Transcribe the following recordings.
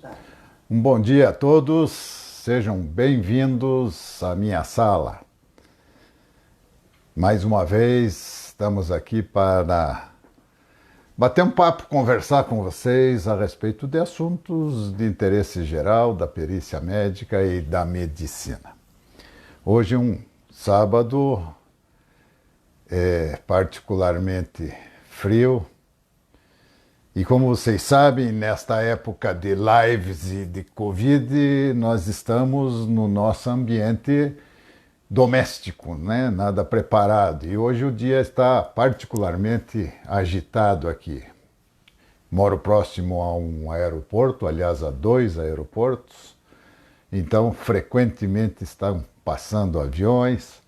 Um bom dia a todos, sejam bem-vindos à minha sala. Mais uma vez, estamos aqui para bater um papo, conversar com vocês a respeito de assuntos de interesse geral, da perícia médica e da medicina. Hoje, um sábado particularmente frio. E como vocês sabem, nesta época de lives e de Covid, nós estamos no nosso ambiente doméstico, né? Nada preparado. E hoje o dia está particularmente agitado aqui. Moro próximo a um aeroporto, aliás, a 2 aeroportos. Então, frequentemente estão passando aviões.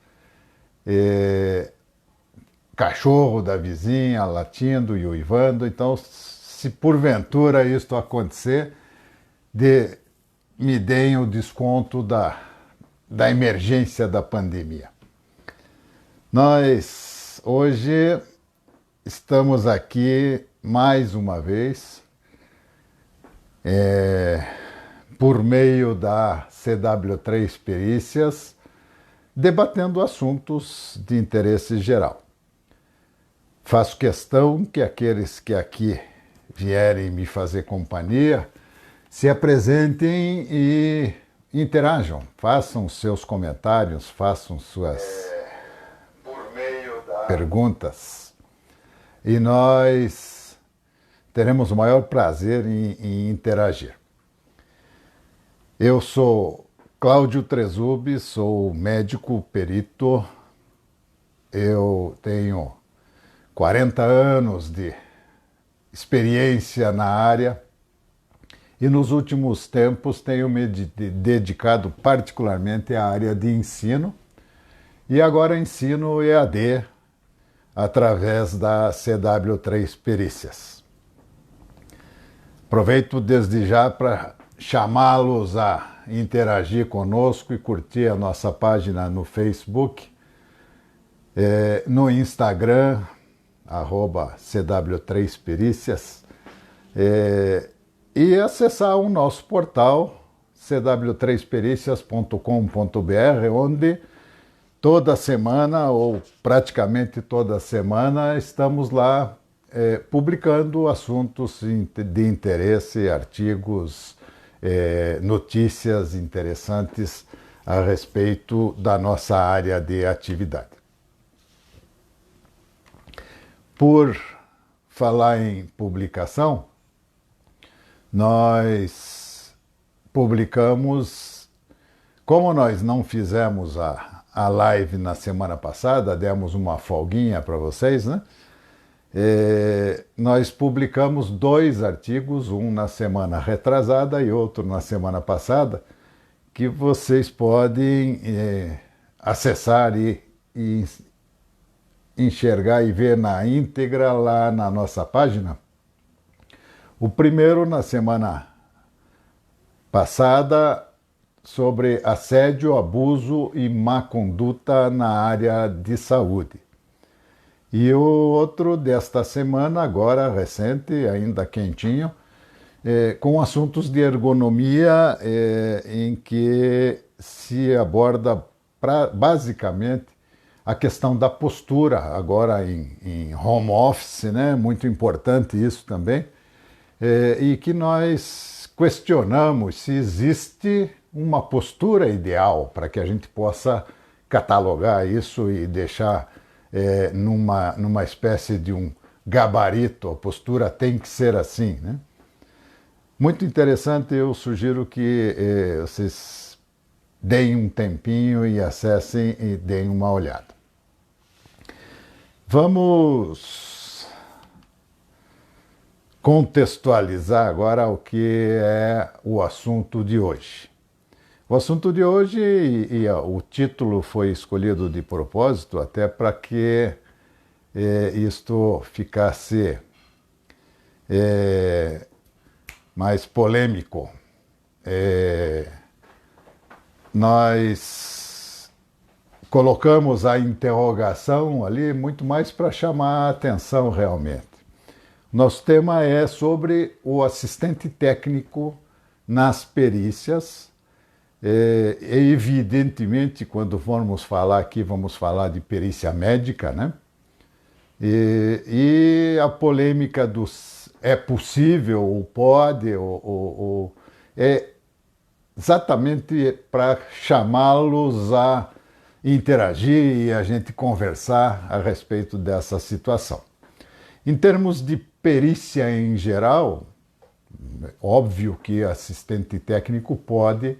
Cachorro da vizinha latindo e uivando. Então, se porventura isto acontecer, me deem o desconto da emergência da pandemia. Nós hoje estamos aqui mais uma vez por meio da CW3 Perícias, debatendo assuntos de interesse geral. Faço questão que aqueles que aqui vierem me fazer companhia se apresentem e interajam, façam seus comentários, façam suas perguntas. E nós teremos o maior prazer em interagir. Eu sou Cláudio Trezubbi, sou médico perito. Eu tenho 40 anos de experiência na área e nos últimos tempos tenho me dedicado particularmente à área de ensino e agora ensino EAD através da CW3 Perícias. Aproveito desde já para chamá-los a interagir conosco e curtir a nossa página no Facebook, no Instagram, @CW3Perícias, e acessar o nosso portal cw3pericias.com.br, onde toda semana, ou praticamente toda semana, estamos lá publicando assuntos de interesse, artigos, notícias interessantes a respeito da nossa área de atividade. Por falar em publicação, nós publicamos, como nós não fizemos a live na semana passada, demos uma folguinha para vocês, né? Nós publicamos 2 artigos, um na semana retrasada e outro na semana passada, que vocês podem acessar e enxergar e ver na íntegra lá na nossa página. O primeiro, na semana passada, sobre assédio, abuso e má conduta na área de saúde. E o outro desta semana, agora recente, ainda quentinho, com assuntos de ergonomia, em que se aborda basicamente a questão da postura, agora em home office, né? Muito importante isso também, e que nós questionamos se existe uma postura ideal para que a gente possa catalogar isso e deixar numa espécie de um gabarito, a postura tem que ser assim, né? Muito interessante, eu sugiro que vocês deem um tempinho e acessem e deem uma olhada. Vamos contextualizar agora o que é o assunto de hoje. O assunto de hoje, o título foi escolhido de propósito até para que isto ficasse mais polêmico. Nós colocamos a interrogação ali muito mais para chamar a atenção realmente. Nosso tema é sobre o assistente técnico nas perícias. Evidentemente, quando formos falar aqui, vamos falar de perícia médica, né? E a polêmica dos é possível, ou pode, é exatamente para chamá-los a interagir e a gente conversar a respeito dessa situação. Em termos de perícia em geral, óbvio que assistente técnico pode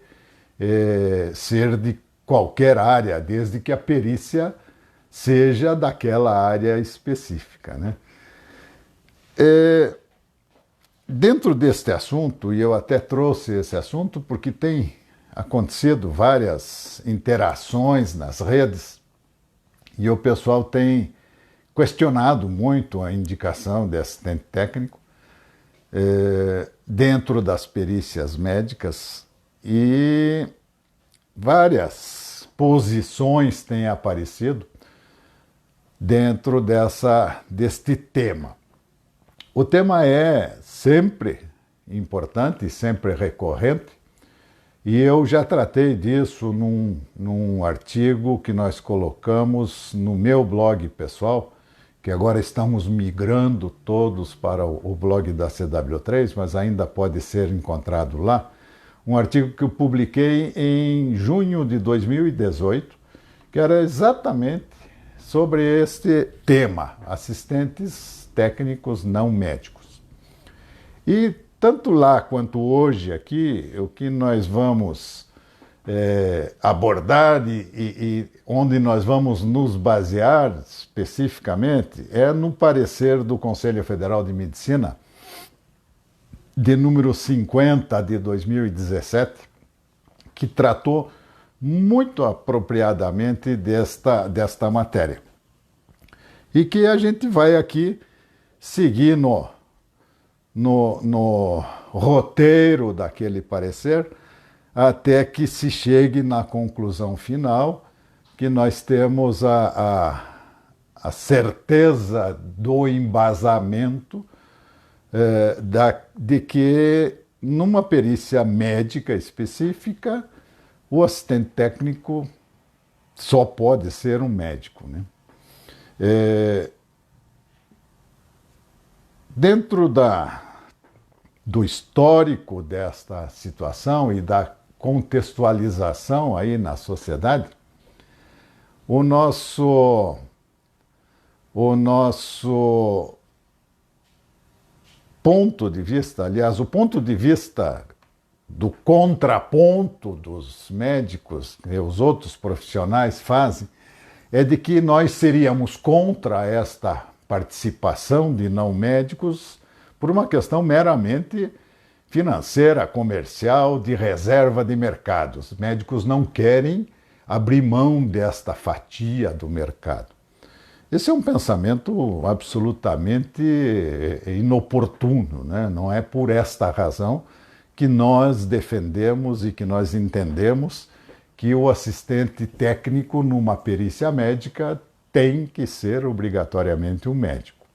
ser de qualquer área, desde que a perícia seja daquela área específica, né? Dentro deste assunto, e eu até trouxe esse assunto porque tem acontecido várias interações nas redes e o pessoal tem questionado muito a indicação de assistente técnico dentro das perícias médicas e várias posições têm aparecido dentro deste tema. O tema é sempre importante, sempre recorrente, e eu já tratei disso num artigo que nós colocamos no meu blog pessoal, que agora estamos migrando todos para o blog da CW3, mas ainda pode ser encontrado lá. Um artigo que eu publiquei em junho de 2018, que era exatamente sobre este tema, assistentes técnicos não médicos. E tanto lá quanto hoje aqui, o que nós vamos abordar e onde nós vamos nos basear especificamente é no parecer do Conselho Federal de Medicina, de número 50 de 2017, que tratou muito apropriadamente desta matéria. E que a gente vai aqui seguir no roteiro daquele parecer até que se chegue na conclusão final, que nós temos a certeza do embasamento de que numa perícia médica específica o assistente técnico só pode ser um médico, né? Dentro do histórico desta situação e da contextualização aí na sociedade, o nosso ponto de vista, aliás, o ponto de vista do contraponto dos médicos que os outros profissionais fazem, é de que nós seríamos contra esta participação de não médicos por uma questão meramente financeira, comercial, de reserva de mercado. Os médicos não querem abrir mão desta fatia do mercado. Esse é um pensamento absolutamente inoportuno, né? Não é por esta razão que nós defendemos e que nós entendemos que o assistente técnico numa perícia médica tem que ser obrigatoriamente um médico.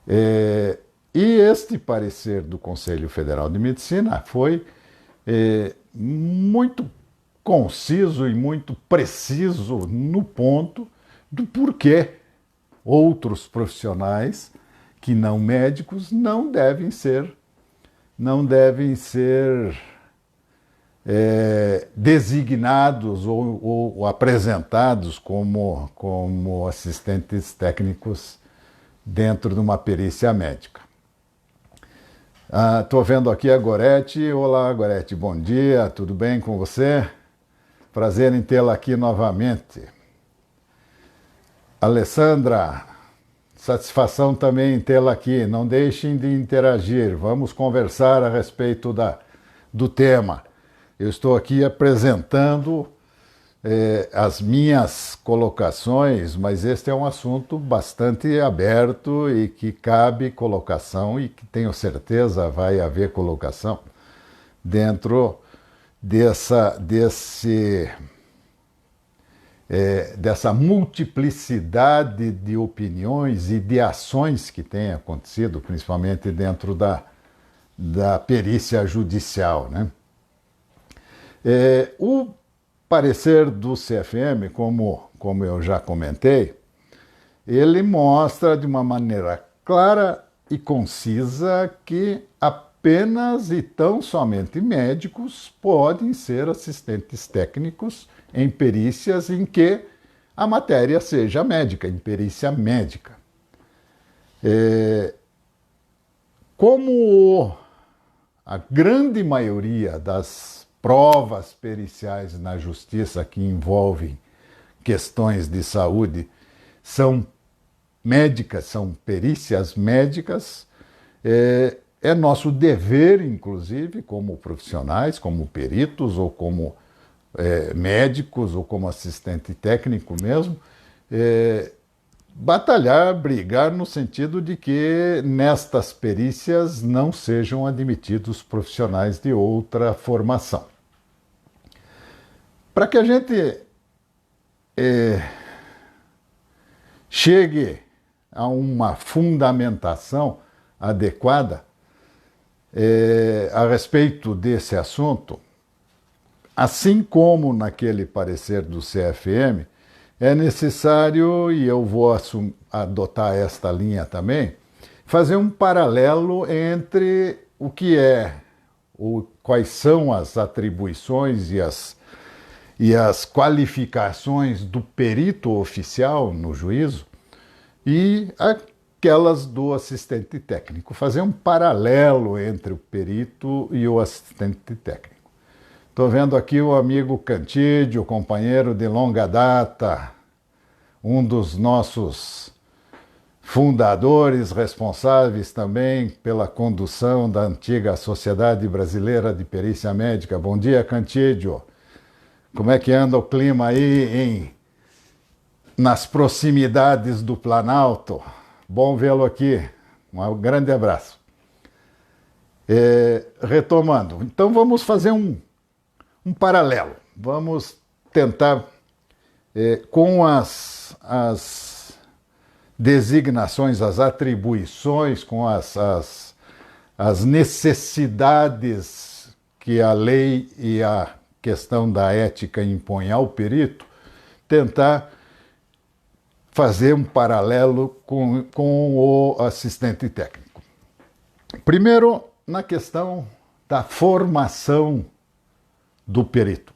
E este parecer do Conselho Federal de Medicina foi muito conciso e muito preciso no ponto do porquê outros profissionais que não médicos não devem ser designados ou apresentados como assistentes técnicos dentro de uma perícia médica. Estou vendo aqui a Gorete. Olá, Gorete, bom dia, tudo bem com você? Prazer em tê-la aqui novamente. Alessandra, satisfação também em tê-la aqui. Não deixem de interagir, vamos conversar a respeito do tema. Eu estou aqui apresentando as minhas colocações, mas este é um assunto bastante aberto e que cabe colocação e que tenho certeza vai haver colocação dentro dessa multiplicidade de opiniões e de ações que têm acontecido, principalmente dentro da perícia judicial, né? O parecer do CFM, como eu já comentei, ele mostra de uma maneira clara e concisa que apenas e tão somente médicos podem ser assistentes técnicos em perícias em que a matéria seja médica, em perícia médica. Como a grande maioria das provas periciais na justiça que envolvem questões de saúde são médicas, são perícias médicas, é nosso dever, inclusive, como profissionais, como peritos ou como médicos ou como assistente técnico mesmo, batalhar, brigar no sentido de que nestas perícias não sejam admitidos profissionais de outra formação. Para que a gente chegue a uma fundamentação adequada a respeito desse assunto, assim como naquele parecer do CFM, é necessário, e eu vou adotar esta linha também, fazer um paralelo entre o que quais são as atribuições e as qualificações do perito oficial no juízo e aquelas do assistente técnico. Fazer um paralelo entre o perito e o assistente técnico. Estou vendo aqui o amigo Cantídio, companheiro de longa data, um dos nossos fundadores, responsáveis também pela condução da antiga Sociedade Brasileira de Perícia Médica. Bom dia, Cantídio. Como é que anda o clima aí nas proximidades do Planalto? Bom vê-lo aqui. Um grande abraço. Retomando, então vamos fazer um paralelo. Vamos tentar, com as designações, as atribuições, com as necessidades que a lei e a questão da ética impõe ao perito, tentar fazer um paralelo com o assistente técnico. Primeiro, na questão da formação do perito.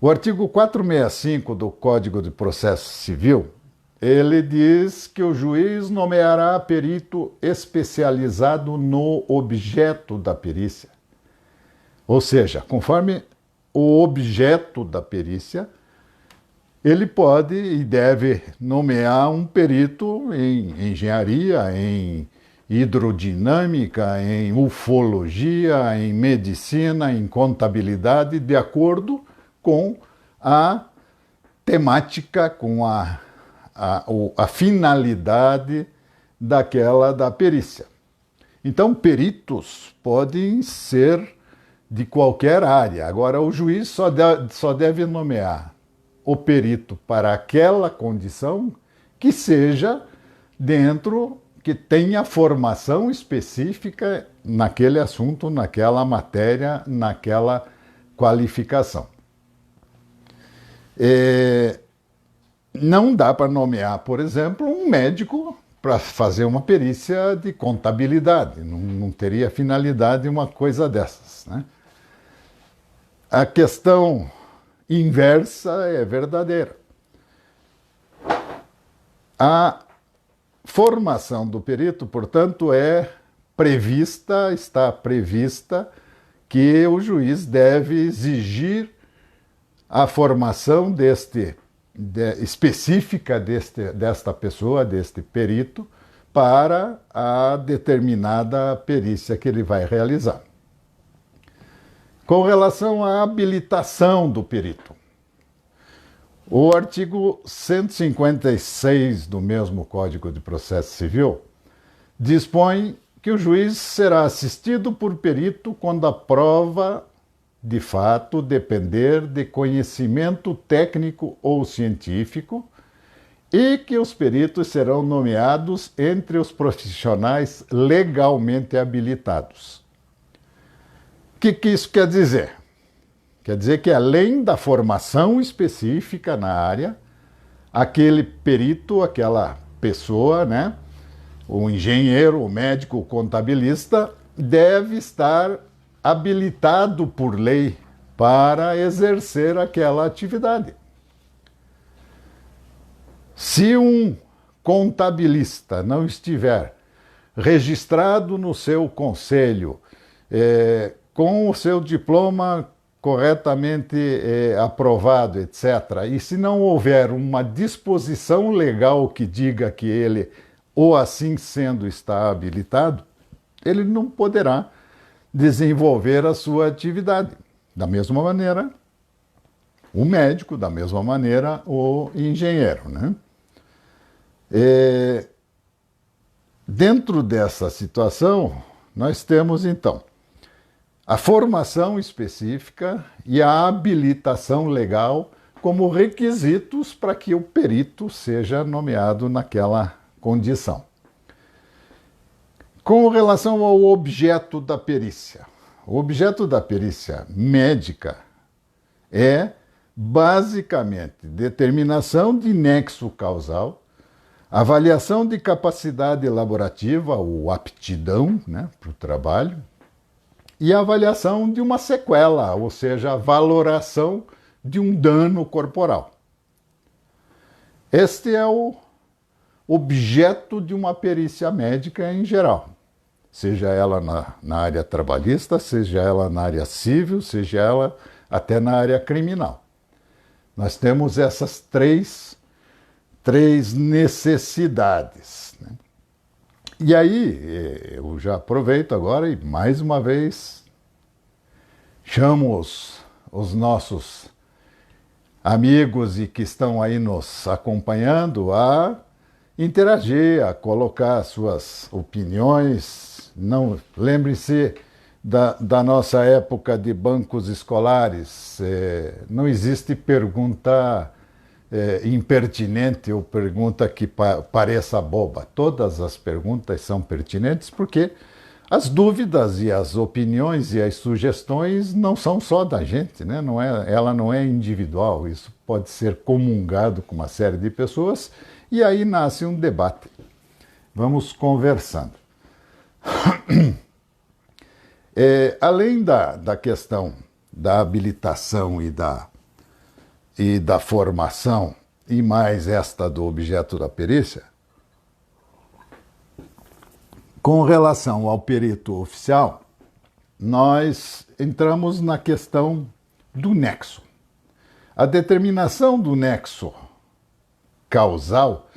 O artigo 465 do Código de Processo Civil, ele diz que o juiz nomeará perito especializado no objeto da perícia. Ou seja, conforme o objeto da perícia, ele pode e deve nomear um perito em engenharia, em hidrodinâmica, em ufologia, em medicina, em contabilidade, de acordo com a temática, com a finalidade da perícia. Então, peritos podem ser de qualquer área. Agora, o juiz só deve nomear o perito para aquela condição que seja que tenha formação específica naquele assunto, naquela matéria, naquela qualificação. Não dá para nomear, por exemplo, um médico para fazer uma perícia de contabilidade. Não teria finalidade uma coisa dessas, né? A questão inversa é verdadeira. A formação do perito, portanto, está prevista que o juiz deve exigir a formação específica desta pessoa, deste perito, para a determinada perícia que ele vai realizar. Com relação à habilitação do perito, o artigo 156 do mesmo Código de Processo Civil dispõe que o juiz será assistido por perito quando a prova, de fato, depender de conhecimento técnico ou científico e que os peritos serão nomeados entre os profissionais legalmente habilitados. O que isso quer dizer? Quer dizer que, além da formação específica na área, aquele perito, aquela pessoa, né, o engenheiro, o médico, o contabilista, deve estar habilitado por lei para exercer aquela atividade. Se um contabilista não estiver registrado no seu conselho, com o seu diploma corretamente aprovado, etc., e se não houver uma disposição legal que diga que ele, ou assim sendo, está habilitado, ele não poderá desenvolver a sua atividade. Da mesma maneira, o médico, da mesma maneira, o engenheiro, né? Dentro dessa situação, nós temos, então, a formação específica e a habilitação legal como requisitos para que o perito seja nomeado naquela condição. Com relação ao objeto da perícia, o objeto da perícia médica é, basicamente, determinação de nexo causal, avaliação de capacidade elaborativa, ou aptidão, né, para o trabalho, e a avaliação de uma sequela, ou seja, a valoração de um dano corporal. Este é o objeto de uma perícia médica em geral, seja ela na área trabalhista, seja ela na área civil, seja ela até na área criminal. Nós temos essas três necessidades, né? E aí, eu já aproveito agora e, mais uma vez, chamo os nossos amigos e que estão aí nos acompanhando a interagir, a colocar suas opiniões. Não, lembre-se da nossa época de bancos escolares, não existe pergunta impertinente ou pergunta que pareça boba. Todas as perguntas são pertinentes porque as dúvidas e as opiniões e as sugestões não são só da gente, né? Ela não é individual, isso pode ser comungado com uma série de pessoas e aí nasce um debate. Vamos conversando. Além da questão da habilitação e da formação, e mais esta do objeto da perícia, com relação ao perito oficial, nós entramos na questão do nexo. A determinação do nexo causal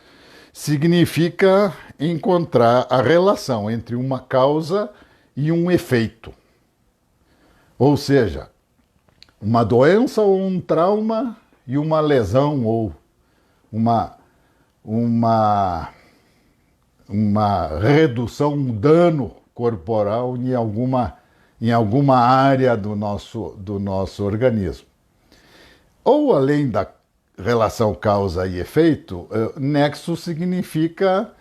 significa encontrar a relação entre uma causa e um efeito. Ou seja, uma doença ou um trauma e uma lesão ou uma redução, um dano corporal em alguma área do nosso organismo. Ou, além da relação causa e efeito, nexo significa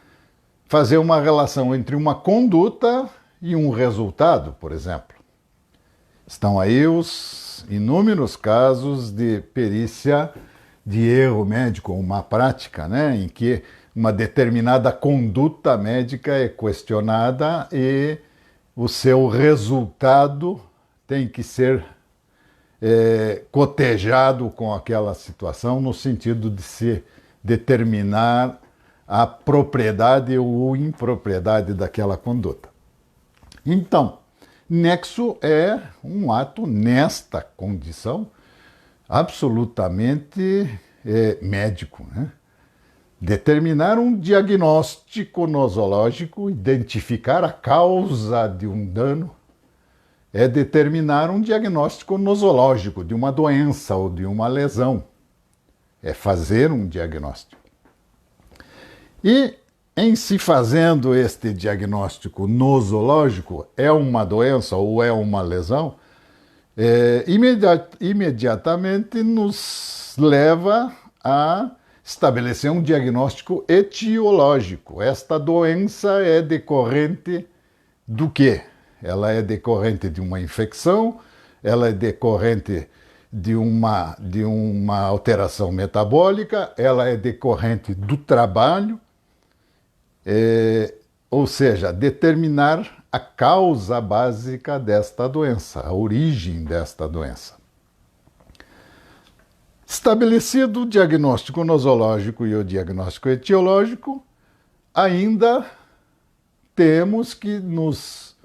fazer uma relação entre uma conduta e um resultado, por exemplo. Estão aí os inúmeros casos de perícia de erro médico, uma prática, né, em que uma determinada conduta médica é questionada e o seu resultado tem que ser cotejado com aquela situação no sentido de se determinar a propriedade ou impropriedade daquela conduta. Então, nexo é um ato nesta condição absolutamente médico, né? Determinar um diagnóstico nosológico, identificar a causa de um dano, é determinar um diagnóstico nosológico de uma doença ou de uma lesão. É fazer um diagnóstico. E, em se fazendo este diagnóstico nosológico, é uma doença ou é uma lesão, imediatamente nos leva a estabelecer um diagnóstico etiológico. Esta doença é decorrente do quê? Ela é decorrente de uma infecção, ela é decorrente de uma alteração metabólica, ela é decorrente do trabalho, ou seja, determinar a causa básica desta doença, a origem desta doença. Estabelecido o diagnóstico nosológico e o diagnóstico etiológico, ainda temos que nos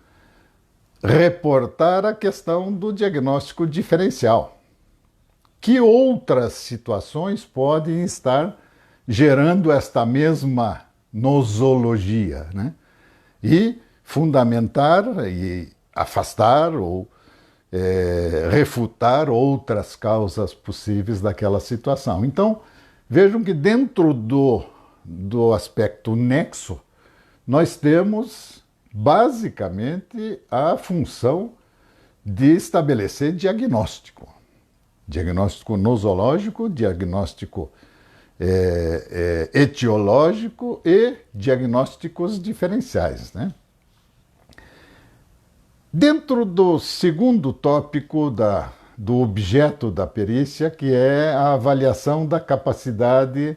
reportar a questão do diagnóstico diferencial. Que outras situações podem estar gerando esta mesma nosologia, né? E fundamentar e afastar ou refutar outras causas possíveis daquela situação. Então, vejam que dentro do aspecto nexo, nós temos basicamente a função de estabelecer diagnóstico. Diagnóstico nosológico, diagnóstico etiológico e diagnósticos diferenciais, né? Dentro do segundo tópico do objeto da perícia, que é a avaliação da capacidade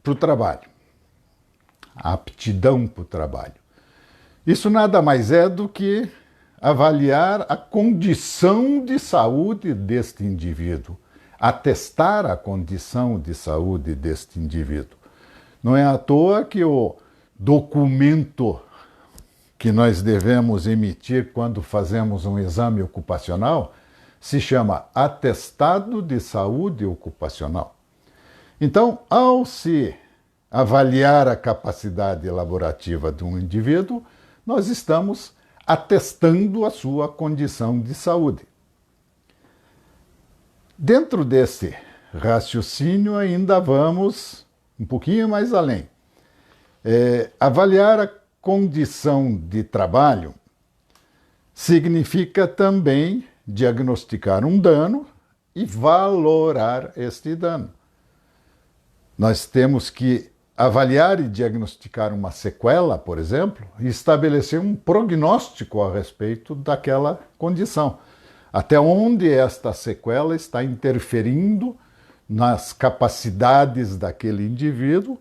para o trabalho, a aptidão para o trabalho. Isso nada mais é do que avaliar a condição de saúde deste indivíduo, atestar a condição de saúde deste indivíduo. Não é à toa que o documento que nós devemos emitir quando fazemos um exame ocupacional se chama Atestado de Saúde Ocupacional. Então, ao se avaliar a capacidade elaborativa de um indivíduo, nós estamos atestando a sua condição de saúde. Dentro desse raciocínio, ainda vamos um pouquinho mais além. Avaliar a condição de trabalho significa também diagnosticar um dano e valorar este dano. Nós temos que avaliar e diagnosticar uma sequela, por exemplo, e estabelecer um prognóstico a respeito daquela condição. Até onde esta sequela está interferindo nas capacidades daquele indivíduo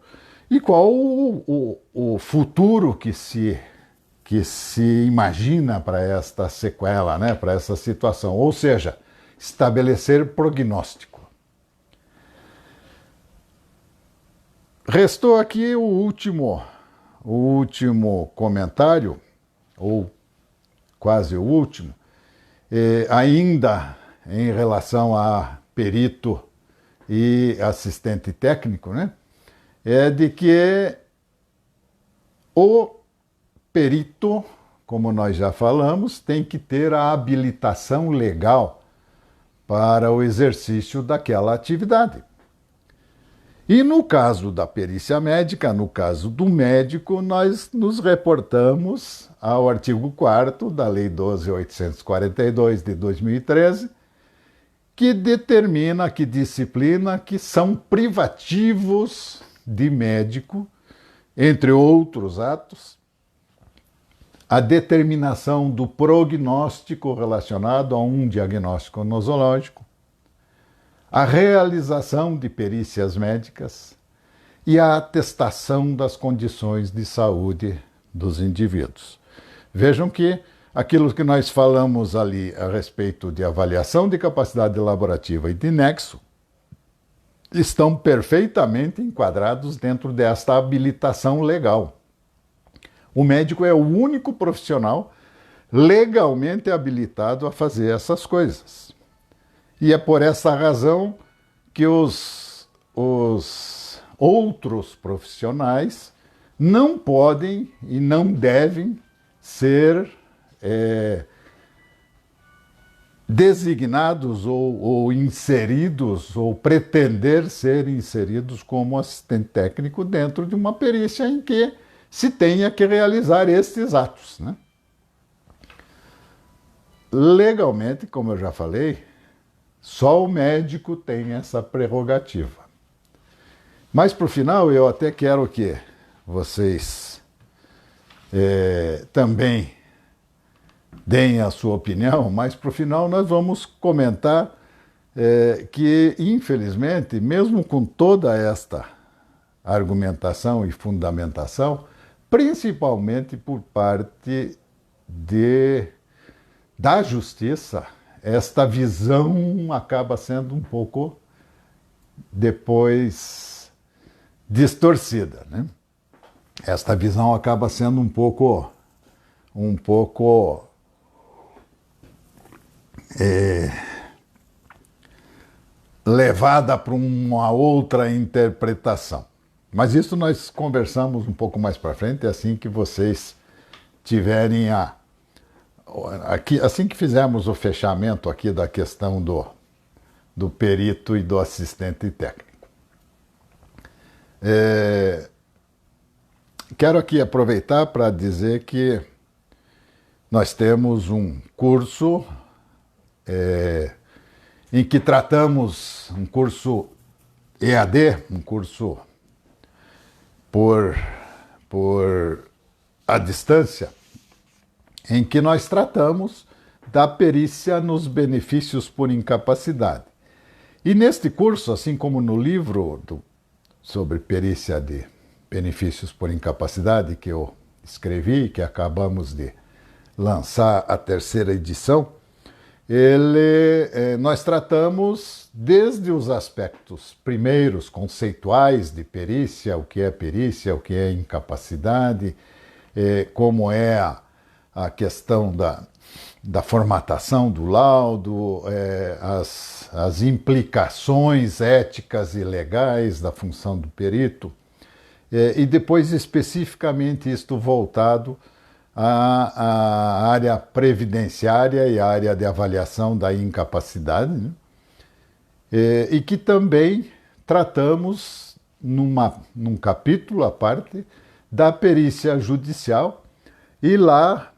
e qual o futuro que se imagina para esta sequela, né, para essa situação. Ou seja, estabelecer prognóstico. Restou aqui o último comentário, ou quase o último, ainda em relação a perito e assistente técnico, né? É de que o perito, como nós já falamos, tem que ter a habilitação legal para o exercício daquela atividade. E no caso da perícia médica, no caso do médico, nós nos reportamos ao artigo 4º da Lei 12.842 de 2013, que determina, que disciplina que são privativos de médico, entre outros atos, a determinação do prognóstico relacionado a um diagnóstico nosológico, a realização de perícias médicas e a atestação das condições de saúde dos indivíduos. Vejam que aquilo que nós falamos ali a respeito de avaliação de capacidade elaborativa e de nexo estão perfeitamente enquadrados dentro desta habilitação legal. O médico é o único profissional legalmente habilitado a fazer essas coisas. E é por essa razão que os outros profissionais não podem e não devem ser designados ou inseridos ou pretender ser inseridos como assistente técnico dentro de uma perícia em que se tenha que realizar estes atos, né? Legalmente, como eu já falei, só o médico tem essa prerrogativa. Mas para o final eu até quero que vocês também deem a sua opinião, mas para o final nós vamos comentar que, infelizmente, mesmo com toda esta argumentação e fundamentação, principalmente por parte da justiça, esta visão acaba sendo um pouco depois distorcida, né? Esta visão acaba sendo um pouco levada para uma outra interpretação. Mas isso nós conversamos um pouco mais para frente, assim que vocês tiverem assim que fizermos o fechamento aqui da questão do perito e do assistente técnico. Quero aqui aproveitar para dizer que nós temos um curso em que tratamos, um curso EAD, um curso por à distância, em que nós tratamos da perícia nos benefícios por incapacidade. E neste curso, assim como no livro sobre perícia de benefícios por incapacidade que eu escrevi, que acabamos de lançar a 3ª edição, nós tratamos desde os aspectos primeiros, conceituais de perícia, o que é incapacidade, como é a questão da formatação do laudo, as implicações éticas e legais da função do perito, e depois especificamente isto voltado à área previdenciária e à área de avaliação da incapacidade, né? E que também tratamos num capítulo à parte da perícia judicial, e lá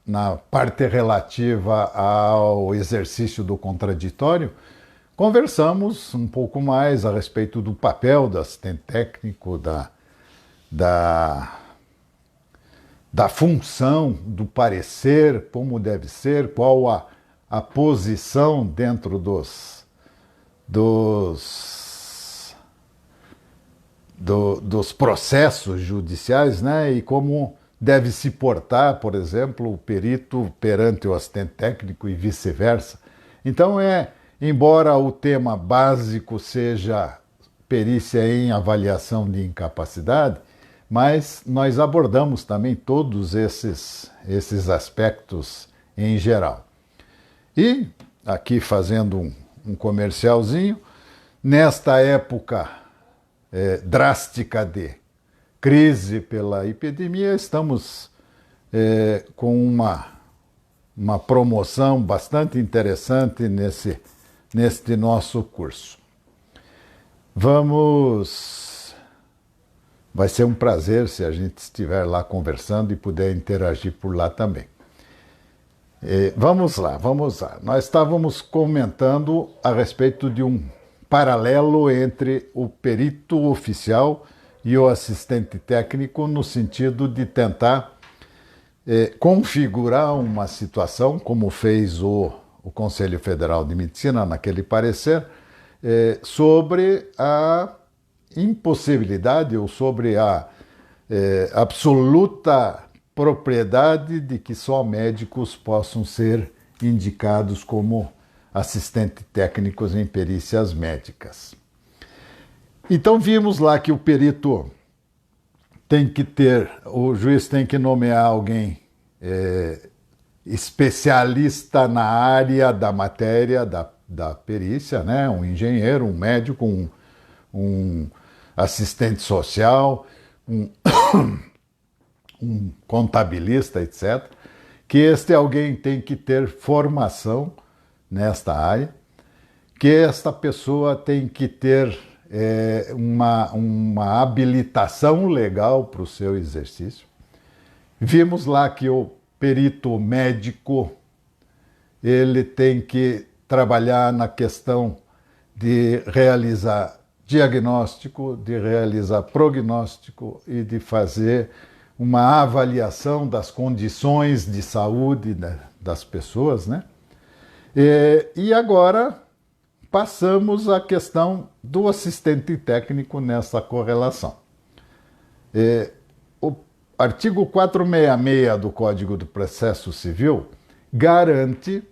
na parte relativa ao exercício do contraditório, conversamos um pouco mais a respeito do papel do assistente técnico, da função, do parecer, como deve ser, qual a posição dentro dos processos judiciais, né? E como deve se portar, por exemplo, o perito perante o assistente técnico e vice-versa. Então, embora o tema básico seja perícia em avaliação de incapacidade, mas nós abordamos também todos esses aspectos em geral. E, aqui fazendo um comercialzinho, nesta época drástica de crise pela epidemia, estamos com uma promoção bastante interessante neste nosso curso. Vai ser um prazer se a gente estiver lá conversando e puder interagir por lá também. Vamos lá. Nós estávamos comentando a respeito de um paralelo entre o perito oficial e o assistente técnico, no sentido de tentar configurar uma situação, como fez o Conselho Federal de Medicina naquele parecer, sobre a impossibilidade ou sobre a absoluta propriedade de que só médicos possam ser indicados como assistentes técnicos em perícias médicas. Então vimos lá que o perito o juiz tem que nomear alguém especialista na área da matéria da perícia, né? Um engenheiro, um médico, um assistente social, um contabilista, etc. Que este alguém tem que ter formação nesta área, que esta pessoa tem que ter uma habilitação legal para o seu exercício. Vimos lá que o perito médico ele tem que trabalhar na questão de realizar diagnóstico, de realizar prognóstico e de fazer uma avaliação das condições de saúde das pessoas, né? E agora passamos à questão do assistente técnico nessa correlação. O artigo 466 do Código do Processo Civil garante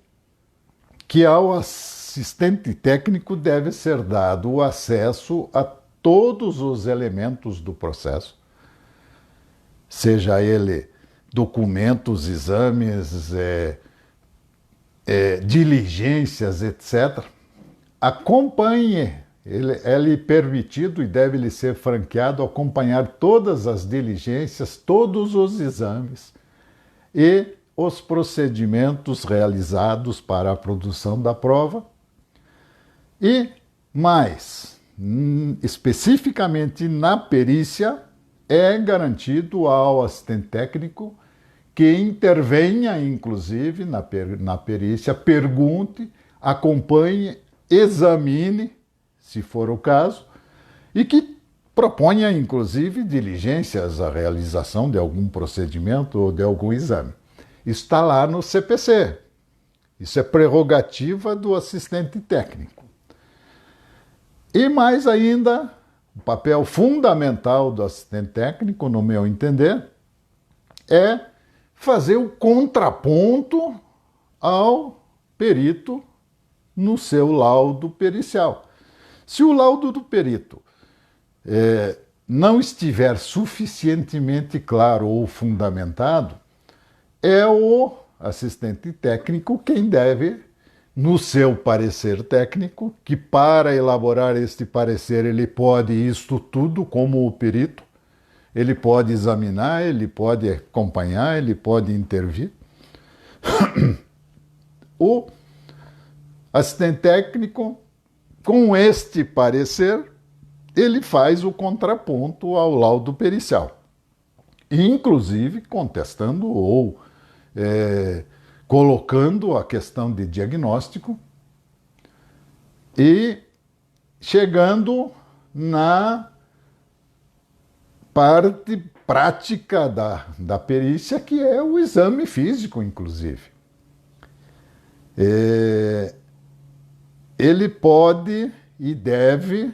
que ao assistente técnico deve ser dado o acesso a todos os elementos do processo, seja ele documentos, exames, diligências, etc. Acompanhe, é-lhe permitido e deve-lhe ser franqueado acompanhar todas as diligências, todos os exames e os procedimentos realizados para a produção da prova. E mais, especificamente na perícia, é garantido ao assistente técnico que intervenha, inclusive, na perícia, pergunte, acompanhe, examine, se for o caso, e que proponha, inclusive, diligências à realização de algum procedimento ou de algum exame. Isso está lá no CPC. Isso é prerrogativa do assistente técnico. E mais ainda, o papel fundamental do assistente técnico, no meu entender, é fazer o contraponto ao perito no seu laudo pericial. Se o laudo do perito não estiver suficientemente claro ou fundamentado, é o assistente técnico quem deve, no seu parecer técnico, que para elaborar este parecer ele pode isto tudo como o perito, ele pode examinar, ele pode acompanhar, ele pode intervir. O assistente técnico, com este parecer, ele faz o contraponto ao laudo pericial, inclusive contestando ou colocando a questão de diagnóstico e chegando na parte prática da perícia, que é o exame físico, inclusive. Ele pode e deve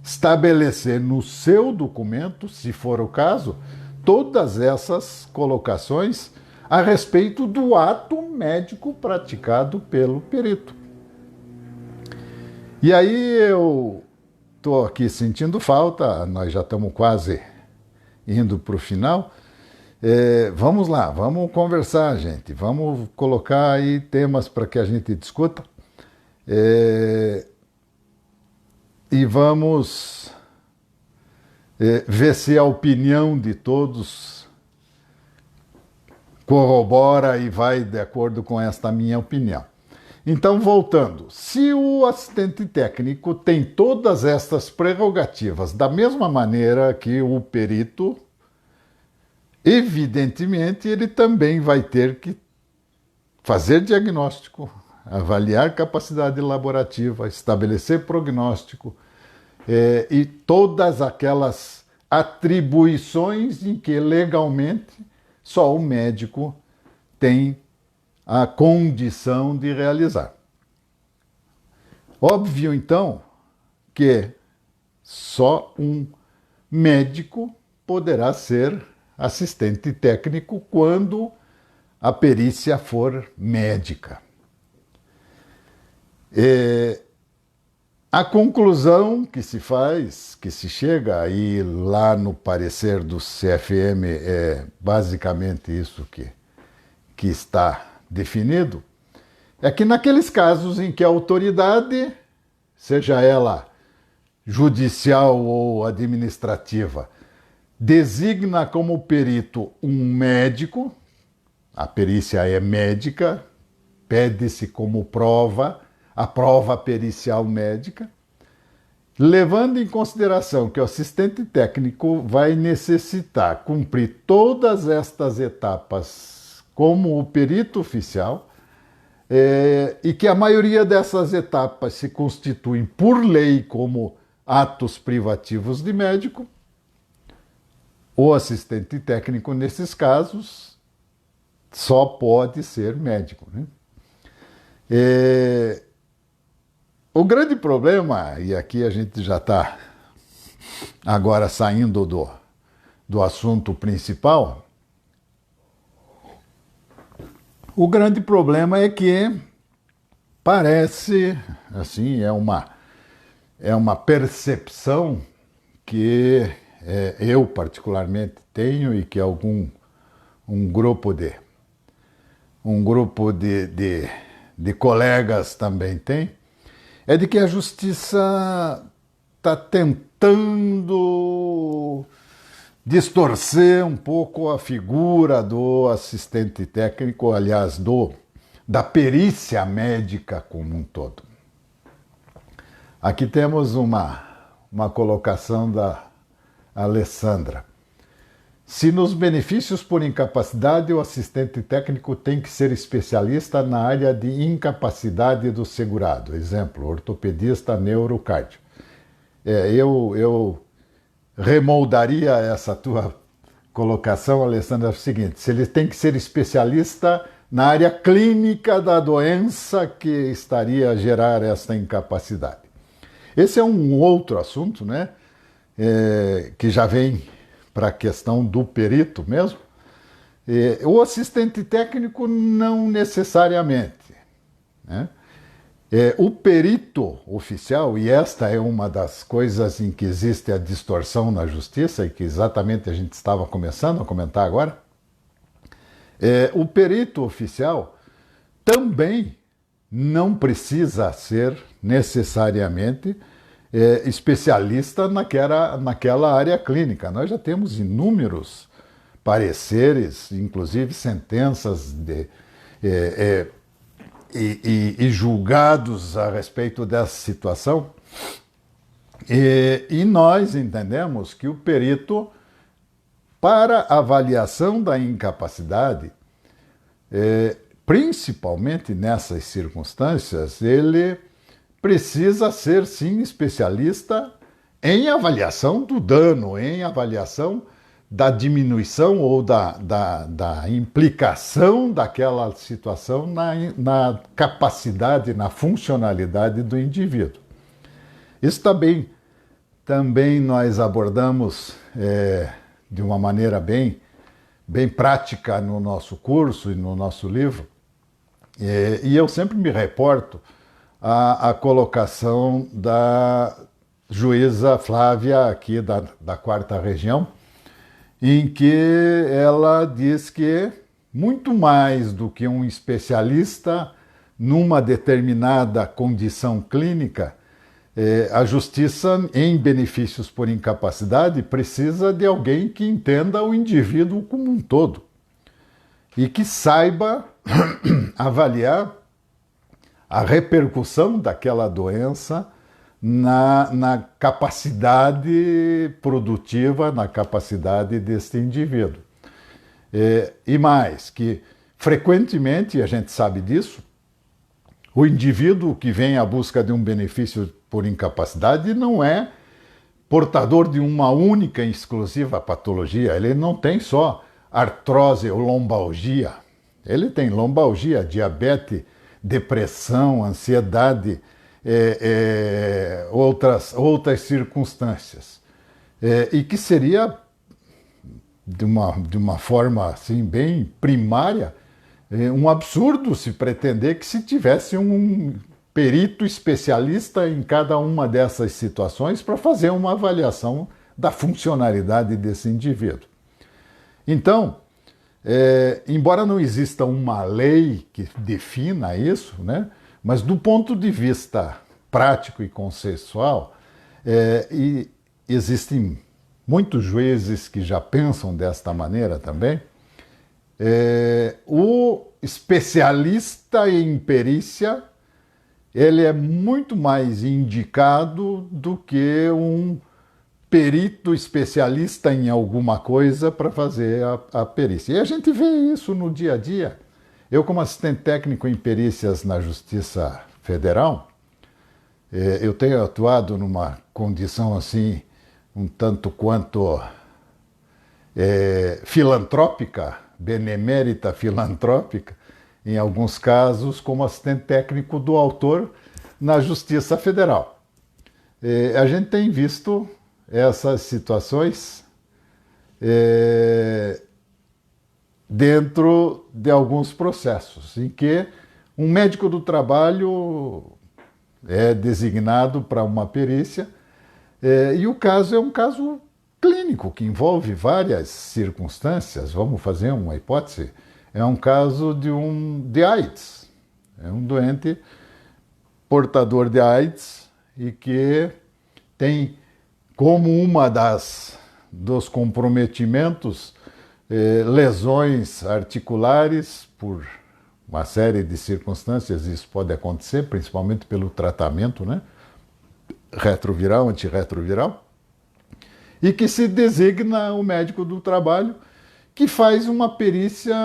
estabelecer no seu documento, se for o caso, todas essas colocações a respeito do ato médico praticado pelo perito. E aí eu estou aqui sentindo falta, nós já estamos quase indo para o final. Vamos lá, vamos conversar, gente. Vamos colocar aí temas para que a gente discuta. E vamos ver se a opinião de todos corrobora e vai de acordo com esta minha opinião. Então, voltando, se o assistente técnico tem todas estas prerrogativas da mesma maneira que o perito, evidentemente ele também vai ter que fazer diagnóstico, avaliar capacidade laborativa, estabelecer prognóstico e todas aquelas atribuições em que legalmente só o médico tem a condição de realizar. Óbvio, então, que só um médico poderá ser assistente técnico quando a perícia for médica. A conclusão que se faz, que se chega aí lá no parecer do CFM, é basicamente isso que está definido, é que naqueles casos em que a autoridade, seja ela judicial ou administrativa, designa como perito um médico, a perícia é médica, pede-se como prova a prova pericial médica, levando em consideração que o assistente técnico vai necessitar cumprir todas estas etapas como o perito oficial, e que a maioria dessas etapas se constituem por lei como atos privativos de médico. O assistente técnico, nesses casos, só pode ser médico, né? O grande problema, e aqui a gente já está agora saindo do assunto principal, o grande problema é que parece, assim, é uma percepção que eu particularmente tenho e que um grupo de colegas também tem, é de que a justiça está tentando distorcer um pouco a figura do assistente técnico, aliás, da perícia médica como um todo. Aqui temos uma colocação da Alessandra. Se nos benefícios por incapacidade, o assistente técnico tem que ser especialista na área de incapacidade do segurado. Exemplo, ortopedista, neurocardio. Eu remoldaria essa tua colocação, Alessandra, é o seguinte: se ele tem que ser especialista na área clínica da doença que estaria a gerar essa incapacidade. Esse é um outro assunto, né? Que já vem para a questão do perito mesmo. O assistente técnico não necessariamente, né? O perito oficial, e esta é uma das coisas em que existe a distorção na justiça, e que exatamente a gente estava começando a comentar agora, o perito oficial também não precisa ser necessariamente especialista naquela área clínica. Nós já temos inúmeros pareceres, inclusive sentenças e julgados a respeito dessa situação, e nós entendemos que o perito, para avaliação da incapacidade, principalmente nessas circunstâncias, ele precisa ser, sim, especialista em avaliação do dano, em avaliação da diminuição ou da implicação daquela situação na capacidade, na funcionalidade do indivíduo. Isso também nós abordamos de uma maneira bem prática no nosso curso e no nosso livro, e eu sempre me reporto à colocação da juíza Flávia, aqui da 4ª Região, em que ela diz que, muito mais do que um especialista numa determinada condição clínica, a justiça, em benefícios por incapacidade, precisa de alguém que entenda o indivíduo como um todo e que saiba avaliar a repercussão daquela doença na capacidade produtiva, na capacidade deste indivíduo. E mais, que frequentemente, a gente sabe disso, o indivíduo que vem à busca de um benefício por incapacidade não é portador de uma única e exclusiva patologia. Ele não tem só artrose ou lombalgia. Ele tem lombalgia, diabetes, depressão, ansiedade, outras circunstâncias. E que seria, de uma forma assim, bem primária, um absurdo se pretender que se tivesse um perito especialista em cada uma dessas situações para fazer uma avaliação da funcionalidade desse indivíduo. Então, embora não exista uma lei que defina isso, né, mas do ponto de vista prático e consensual, existem muitos juízes que já pensam desta maneira também. O especialista em perícia, ele é muito mais indicado do que um perito especialista em alguma coisa para fazer a perícia. E a gente vê isso no dia a dia. Eu, como assistente técnico em perícias na Justiça Federal, eu tenho atuado numa condição assim, um tanto quanto filantrópica, benemérita filantrópica, em alguns casos, como assistente técnico do autor na Justiça Federal. A gente tem visto essas situações dentro de alguns processos, em que um médico do trabalho é designado para uma perícia, e o caso é um caso clínico, que envolve várias circunstâncias. Vamos fazer uma hipótese. É um caso de AIDS. É um doente portador de AIDS e que tem como uma dos comprometimentos lesões articulares por uma série de circunstâncias. Isso pode acontecer, principalmente pelo tratamento, né? Retroviral, antirretroviral, e que se designa o médico do trabalho, que faz uma perícia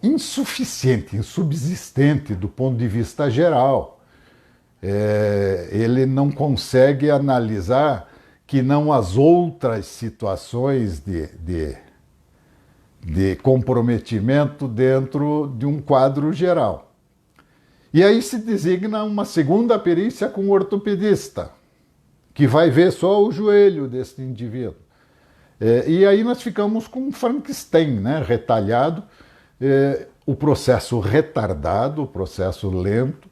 insuficiente, insubsistente do ponto de vista geral. Ele não consegue analisar que não as outras situações de comprometimento dentro de um quadro geral. E aí se designa uma segunda perícia com o ortopedista, que vai ver só o joelho desse indivíduo. E aí nós ficamos com um Frankenstein, né, retalhado, o processo retardado, o processo lento,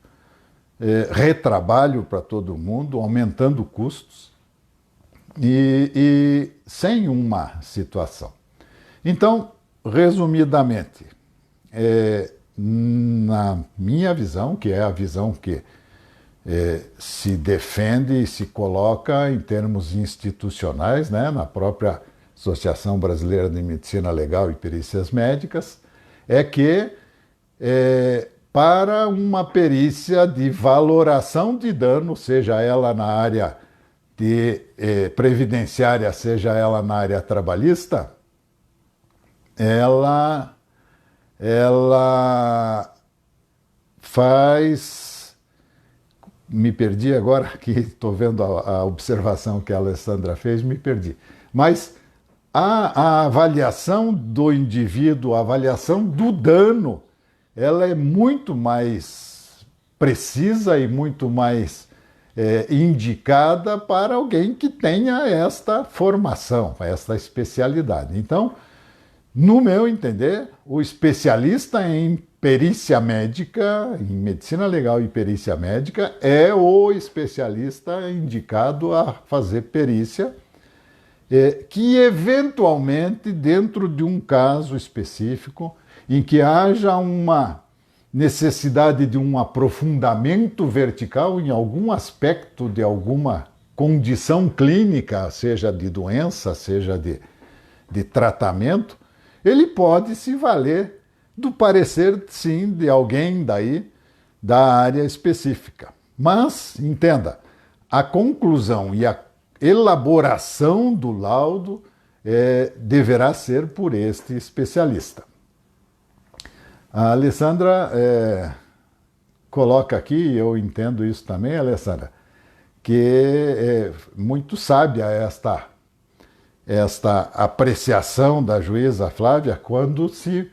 retrabalho para todo mundo, aumentando custos e sem uma situação. Então, resumidamente, na minha visão, que é a visão que se defende e se coloca em termos institucionais, né, na própria Associação Brasileira de Medicina Legal e Perícias Médicas, é que para uma perícia de valoração de dano, seja ela na área de previdenciária, seja ela na área trabalhista, ela faz... Me perdi agora, que estou vendo a observação que a Alessandra fez, me perdi. Mas a avaliação do indivíduo, a avaliação do dano, ela é muito mais precisa e muito mais indicada para alguém que tenha esta formação, esta especialidade. Então, no meu entender, o especialista em perícia médica, em medicina legal e perícia médica, é o especialista indicado a fazer perícia, que eventualmente, dentro de um caso específico, em que haja uma necessidade de um aprofundamento vertical em algum aspecto de alguma condição clínica, seja de doença, seja de tratamento, ele pode se valer do parecer, sim, de alguém daí da área específica. Mas, entenda, a conclusão e a elaboração do laudo deverá ser por este especialista. A Alessandra coloca aqui, e eu entendo isso também, Alessandra, que é muito sábia esta apreciação da juíza Flávia quando se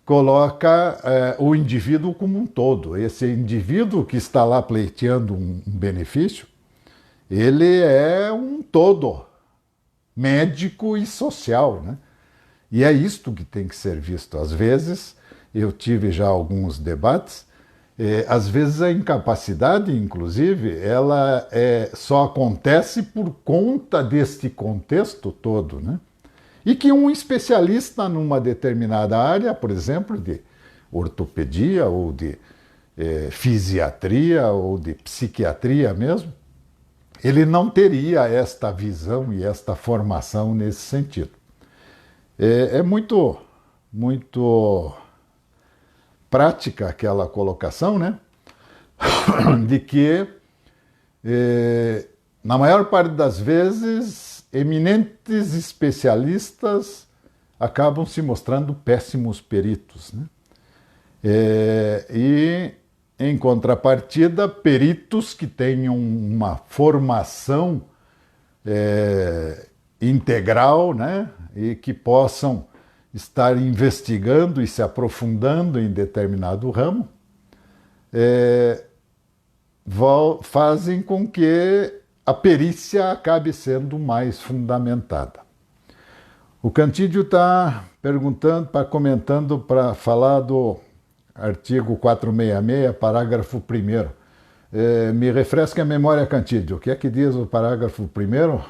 coloca o indivíduo como um todo. Esse indivíduo que está lá pleiteando um benefício, ele é um todo, médico e social, né? E é isto que tem que ser visto. Às vezes, eu tive já alguns debates, às vezes a incapacidade, inclusive, ela só acontece por conta deste contexto todo, né? E que um especialista numa determinada área, por exemplo, de ortopedia ou de fisiatria ou de psiquiatria mesmo, ele não teria esta visão e esta formação nesse sentido. É muito prática aquela colocação, né? De que, na maior parte das vezes, eminentes especialistas acabam se mostrando péssimos peritos, né? E, em contrapartida, peritos que tenham uma formação integral, né? E que possam estar investigando e se aprofundando em determinado ramo, fazem com que a perícia acabe sendo mais fundamentada. O Cantídio está perguntando, comentando para falar do artigo 466, parágrafo 1º. Me refresque a memória, Cantídio. O que é que diz o parágrafo 1º?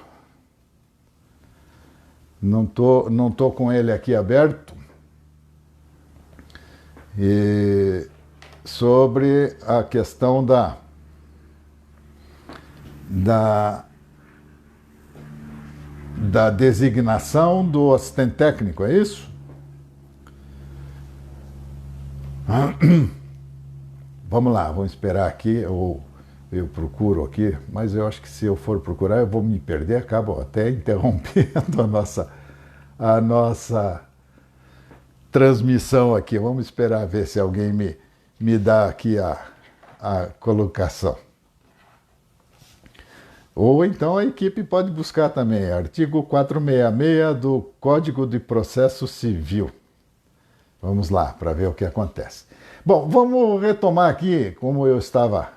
Não tô com ele aqui aberto. E sobre a questão da designação do assistente técnico, é isso? Vamos lá, vamos esperar aqui, ou eu procuro aqui, mas eu acho que se eu for procurar eu vou me perder, acabo até interrompendo a nossa transmissão aqui. Vamos esperar ver se alguém me dá aqui a colocação. Ou então a equipe pode buscar também, artigo 466 do Código de Processo Civil. Vamos lá, para ver o que acontece. Bom, vamos retomar aqui, como eu estava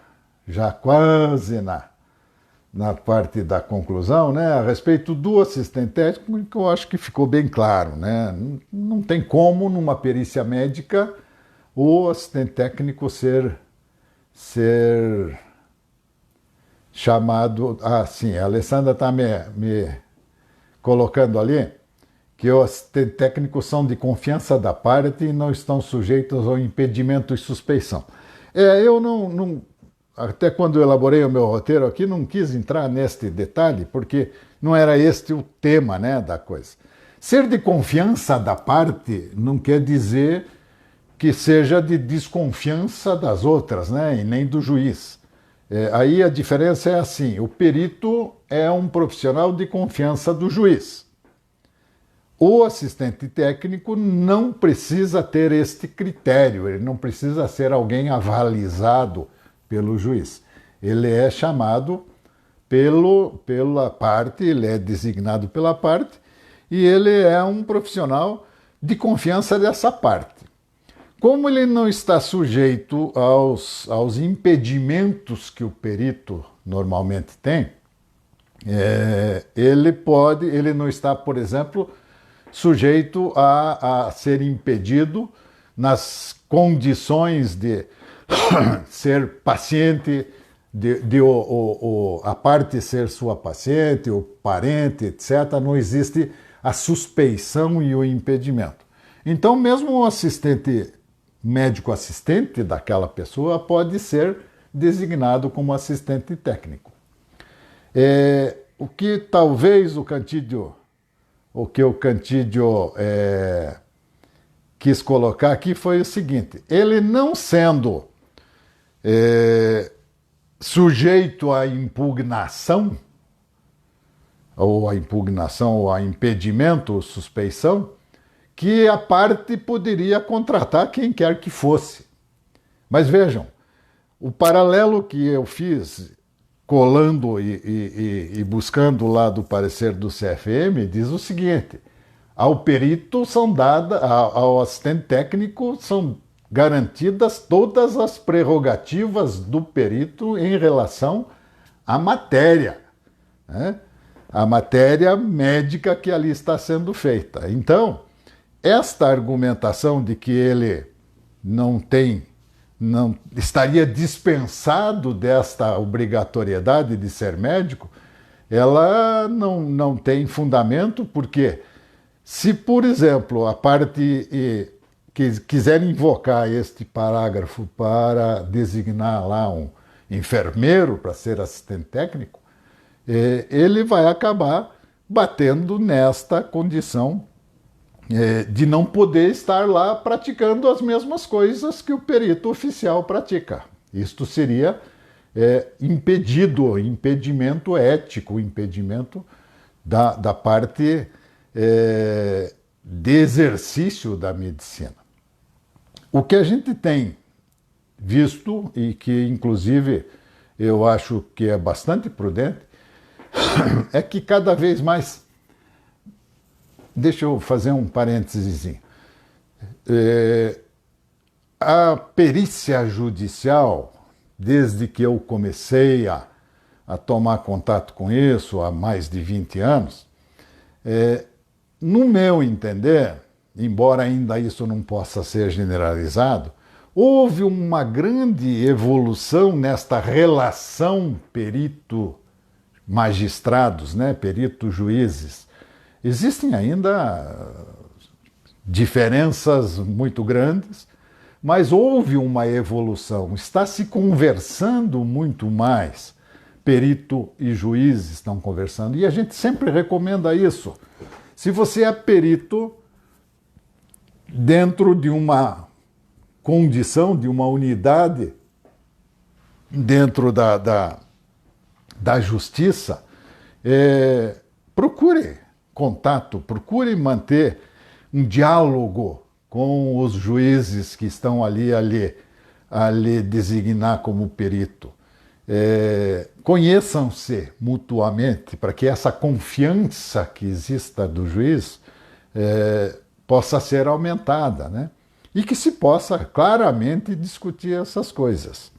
já quase na parte da conclusão, né, a respeito do assistente técnico, que eu acho que ficou bem claro, né? Não tem como, numa perícia médica, o assistente técnico ser chamado... Ah, sim, a Alessandra está me colocando ali que os assistentes técnicos são de confiança da parte e não estão sujeitos ao impedimento e suspeição. Eu não até quando eu elaborei o meu roteiro aqui, não quis entrar neste detalhe, porque não era este o tema, né, da coisa. Ser de confiança da parte não quer dizer que seja de desconfiança das outras, né, e nem do juiz. Aí a diferença é assim, o perito é um profissional de confiança do juiz. O assistente técnico não precisa ter este critério, ele não precisa ser alguém avalizado pelo juiz. Ele é chamado pela parte, ele é designado pela parte e ele é um profissional de confiança dessa parte. Como ele não está sujeito aos impedimentos que o perito normalmente tem, ele não está, por exemplo, sujeito a ser impedido nas condições de ser paciente, a parte ser sua paciente, o parente, etc. Não existe a suspeição e o impedimento. Então, mesmo o assistente, médico assistente daquela pessoa pode ser designado como assistente técnico. O que talvez o Cantídio quis colocar aqui foi o seguinte: ele não sendo sujeito à impugnação, ou a impedimento ou suspeição, que a parte poderia contratar quem quer que fosse. Mas vejam, o paralelo que eu fiz, colando e buscando lá do parecer do CFM, diz o seguinte: ao perito são dadas, ao assistente técnico são garantidas todas as prerrogativas do perito em relação à matéria, né? A matéria médica que ali está sendo feita. Então, esta argumentação de que ele não estaria dispensado desta obrigatoriedade de ser médico, ela não tem fundamento, porque se, por exemplo, a parte que quiser invocar este parágrafo para designar lá um enfermeiro para ser assistente técnico, ele vai acabar batendo nesta condição de não poder estar lá praticando as mesmas coisas que o perito oficial pratica. Isto seria impedimento ético, impedimento da parte de exercício da medicina. O que a gente tem visto, e que inclusive eu acho que é bastante prudente, é que cada vez mais... Deixa eu fazer um parênteses. A perícia judicial, desde que eu comecei a tomar contato com isso há mais de 20 anos, no meu entender, embora ainda isso não possa ser generalizado, houve uma grande evolução nesta relação perito-magistrados, né, perito-juízes. Existem ainda diferenças muito grandes, mas houve uma evolução. Está se conversando muito mais. Perito e juiz estão conversando. E a gente sempre recomenda isso. Se você é perito dentro de uma condição, de uma unidade dentro da justiça, procure contato, procure manter um diálogo com os juízes que estão ali a lhe designar como perito. Conheçam-se mutuamente para que essa confiança que exista do juiz possa ser aumentada, né? E que se possa claramente discutir essas coisas.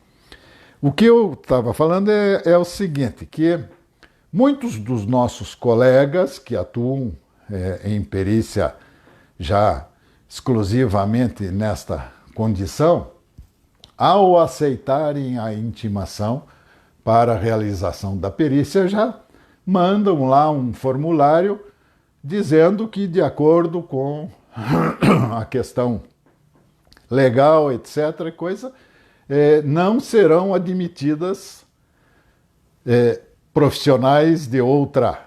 O que eu estava falando é o seguinte, que muitos dos nossos colegas que atuam em perícia já exclusivamente nesta condição, ao aceitarem a intimação para a realização da perícia, já mandam lá um formulário dizendo que, de acordo com a questão legal, etc., não serão admitidas profissionais de outra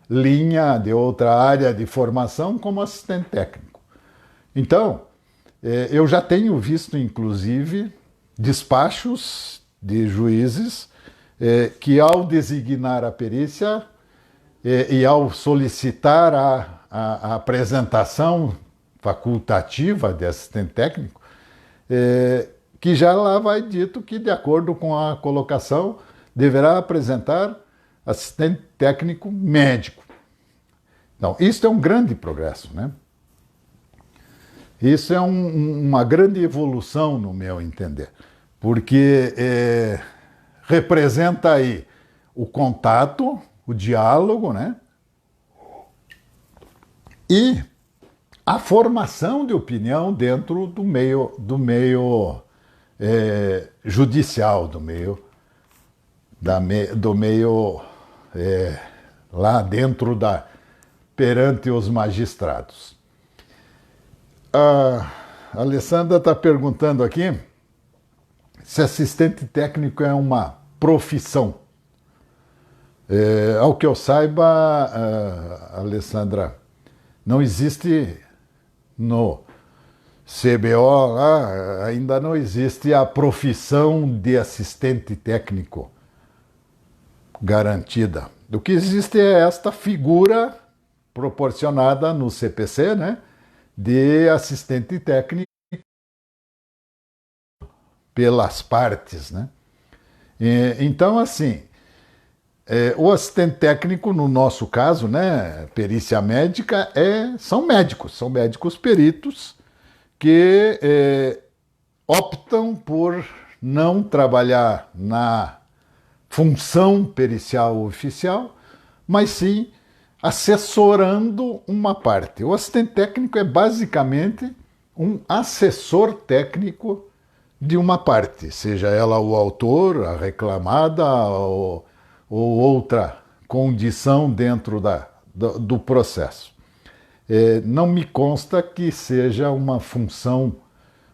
linha, de outra área de formação como assistente técnico. Então, eu já tenho visto, inclusive, despachos de juízes que, ao designar a perícia e ao solicitar a apresentação facultativa de assistente técnico, que já lá vai dito que, de acordo com a colocação, deverá apresentar assistente técnico médico. Então, isso é um grande progresso, né? Isso é uma grande evolução, no meu entender, porque representa aí o contato, o diálogo, né? E a formação de opinião dentro do meio judicial, do meio lá dentro perante os magistrados. A Alessandra está perguntando aqui se assistente técnico é uma profissão. Ao que eu saiba, Alessandra, não existe no CBO lá, ainda não existe a profissão de assistente técnico garantida. O que existe é esta figura proporcionada no CPC, né, de assistente técnico pelas partes, né? Então, assim, o assistente técnico, no nosso caso, né, perícia médica, são médicos peritos que optam por não trabalhar na função pericial oficial, mas sim assessorando uma parte. O assistente técnico é basicamente um assessor técnico de uma parte, seja ela o autor, a reclamada ou outra condição dentro do processo. Não me consta que seja uma função,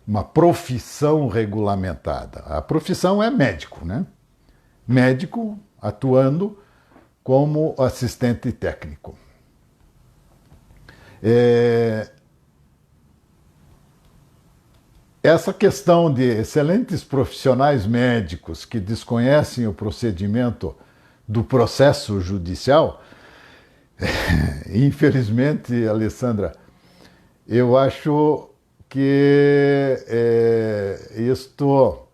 uma profissão regulamentada. A profissão é médico, né? Médico atuando como assistente técnico. Essa questão de excelentes profissionais médicos que desconhecem o procedimento do processo judicial Infelizmente, Alessandra, eu acho que isto,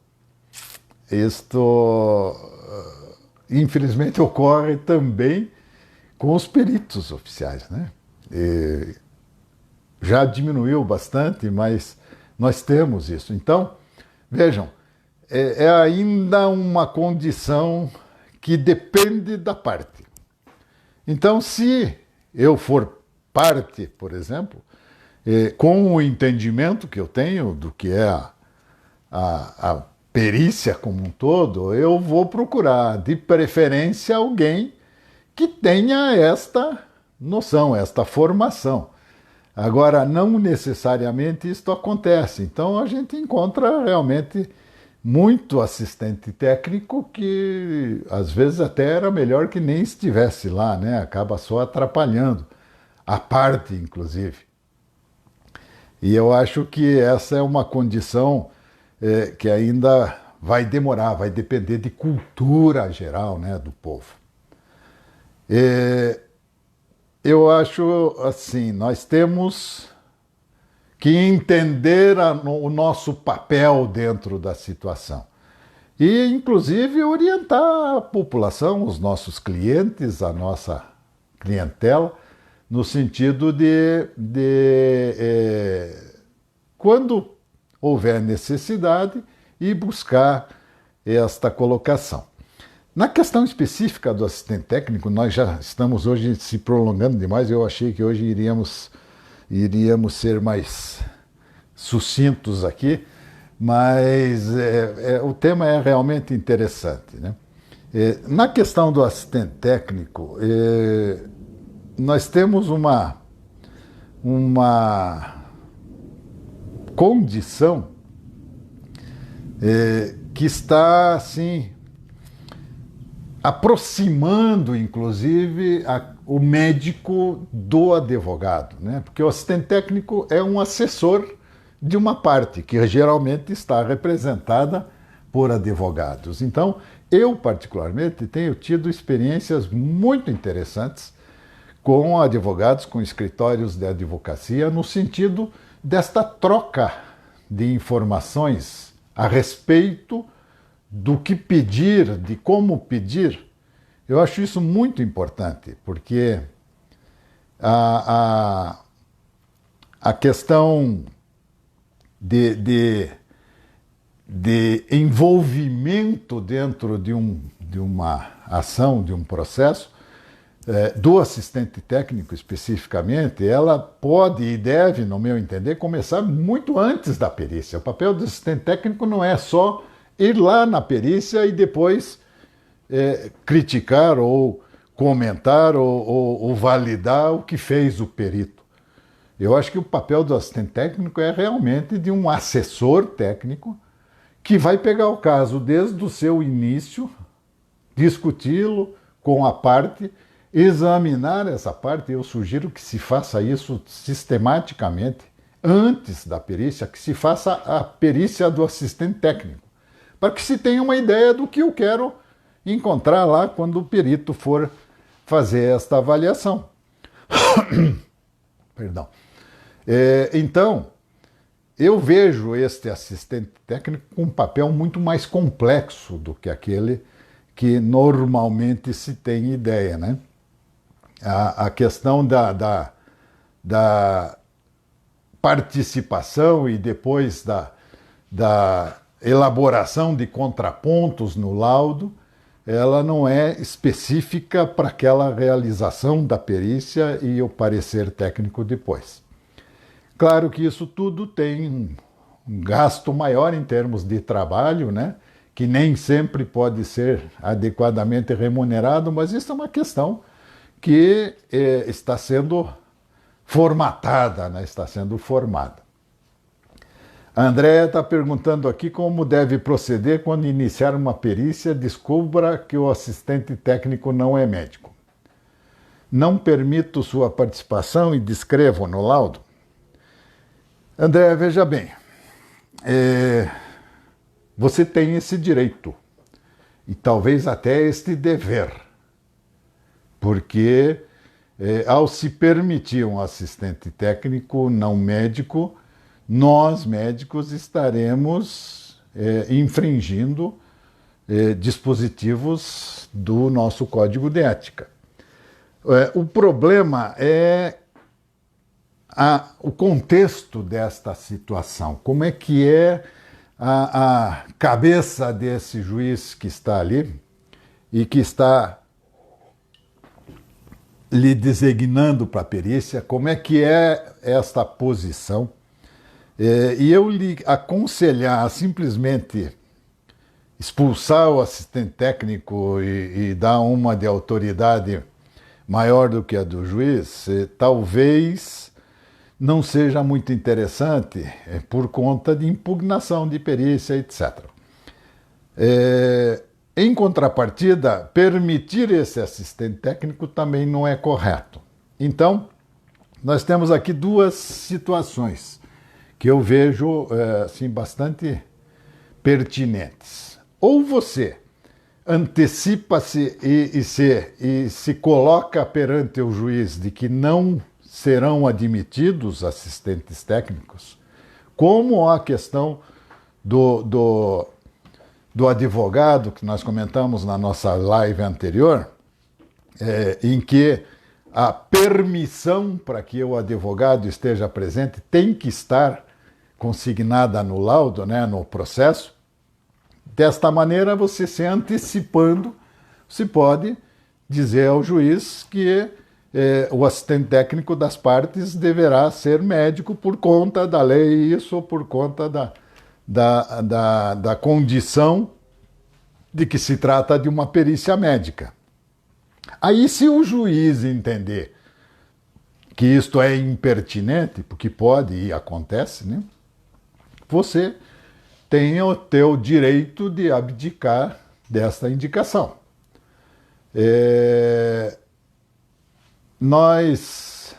infelizmente, ocorre também com os peritos oficiais, né? Já diminuiu bastante, mas nós temos isso. Então, vejam, é ainda uma condição que depende da parte. Então, se eu for parte, por exemplo, com o entendimento que eu tenho do que é a perícia como um todo, eu vou procurar, de preferência, alguém que tenha esta noção, esta formação. Agora, não necessariamente isto acontece. Então, a gente encontra realmente muito assistente técnico que, às vezes, até era melhor que nem estivesse lá, né? Acaba só atrapalhando a parte, inclusive. E eu acho que essa é uma condição que ainda vai demorar, vai depender de cultura geral, né, do povo. Eu acho assim, nós temos que entender o nosso papel dentro da situação e, inclusive, orientar a população, os nossos clientes, a nossa clientela, no sentido quando houver necessidade, ir buscar esta colocação. Na questão específica do assistente técnico, nós já estamos hoje se prolongando demais. Eu achei que hoje iríamos ser mais sucintos aqui, mas o tema é realmente interessante, né? Na questão do assistente técnico, nós temos uma condição que está assim aproximando, inclusive, o médico do advogado, né? Porque o assistente técnico é um assessor de uma parte que geralmente está representada por advogados. Então, eu particularmente tenho tido experiências muito interessantes com advogados, com escritórios de advocacia, no sentido desta troca de informações a respeito do que pedir, de como pedir. Eu acho isso muito importante, porque a questão de envolvimento dentro de uma ação, de um processo, do assistente técnico especificamente, ela pode e deve, no meu entender, começar muito antes da perícia. O papel do assistente técnico não é só ir lá na perícia e depois criticar ou comentar ou validar o que fez o perito. Eu acho que o papel do assistente técnico é realmente de um assessor técnico que vai pegar o caso desde o seu início, discuti-lo com a parte, examinar essa parte. Eu sugiro que se faça isso sistematicamente, antes da perícia, que se faça a perícia do assistente técnico, para que se tenha uma ideia do que eu quero encontrar lá quando o perito for fazer esta avaliação. Perdão. Então, eu vejo este assistente técnico com um papel muito mais complexo do que aquele que normalmente se tem ideia, né? A questão da participação e depois da elaboração de contrapontos no laudo, ela não é específica para aquela realização da perícia e o parecer técnico depois. Claro que isso tudo tem um gasto maior em termos de trabalho, né? Que nem sempre pode ser adequadamente remunerado, mas isso é uma questão que está sendo formatada, né? Está sendo formada. A Andréa está perguntando aqui como deve proceder quando iniciar uma perícia, descubra que o assistente técnico não é médico. Não permito sua participação e descrevo no laudo. Andréa, veja bem, você tem esse direito e talvez até este dever, porque ao se permitir um assistente técnico não médico, nós médicos estaremos infringindo dispositivos do nosso código de ética. O problema é o contexto desta situação. Como é que é a cabeça desse juiz que está ali e que está lhe designando para a perícia, como é que é esta posição. E eu lhe aconselhar a simplesmente expulsar o assistente técnico e dar uma de autoridade maior do que a do juiz, talvez não seja muito interessante por conta de impugnação de perícia, etc. Em contrapartida, permitir esse assistente técnico também não é correto. Então, nós temos aqui duas situações que eu vejo assim, bastante pertinentes. Ou você antecipa-se e se coloca perante o juiz de que não serão admitidos assistentes técnicos, como a questão do advogado, que nós comentamos na nossa live anterior, em que a permissão para que o advogado esteja presente tem que estar consignada no laudo, né, no processo. Desta maneira, você se antecipando, se pode dizer ao juiz que o assistente técnico das partes deverá ser médico por conta da lei, isso, ou por conta da condição de que se trata de uma perícia médica. Aí, se o juiz entender que isto é impertinente, porque pode e acontece, né, você tem o teu direito de abdicar desta indicação. Nós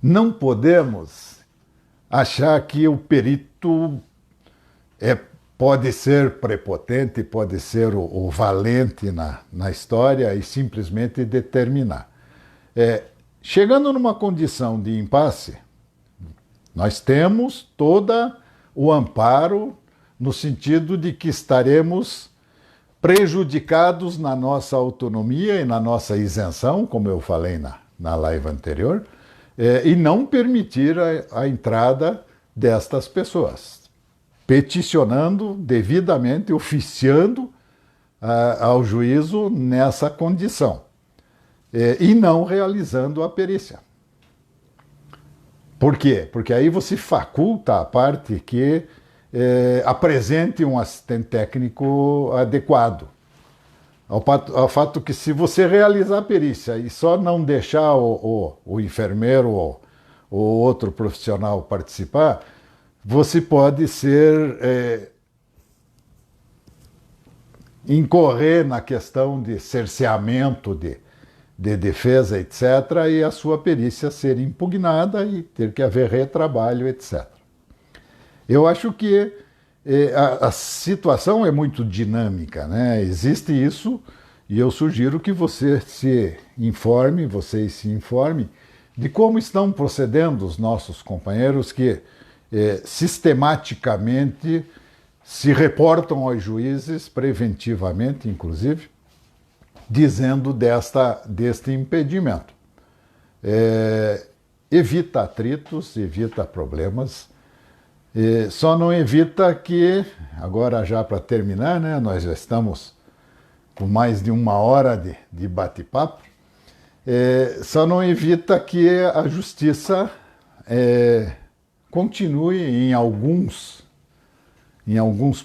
não podemos achar que o perito pode ser prepotente, pode ser o valente na história e simplesmente determinar. Chegando numa condição de impasse, nós temos todo o amparo no sentido de que estaremos prejudicados na nossa autonomia e na nossa isenção, como eu falei na live anterior, e não permitir a entrada destas pessoas, peticionando devidamente, oficiando ao juízo nessa condição, e não realizando a perícia. Por quê? Porque aí você faculta a parte que apresente um assistente técnico adequado. Ao fato que, se você realizar a perícia e só não deixar o enfermeiro ou outro profissional participar, você pode incorrer na questão de cerceamento de defesa, etc., e a sua perícia ser impugnada e ter que haver retrabalho, etc. Eu acho que a situação é muito dinâmica, né? Existe isso, e eu sugiro que vocês se informem de como estão procedendo os nossos companheiros que sistematicamente se reportam aos juízes, preventivamente, inclusive, dizendo deste impedimento. Evita atritos, evita problemas, só não evita que, agora já para terminar, né, nós já estamos com mais de 1 hora de bate-papo, só não evita que a justiça continue em alguns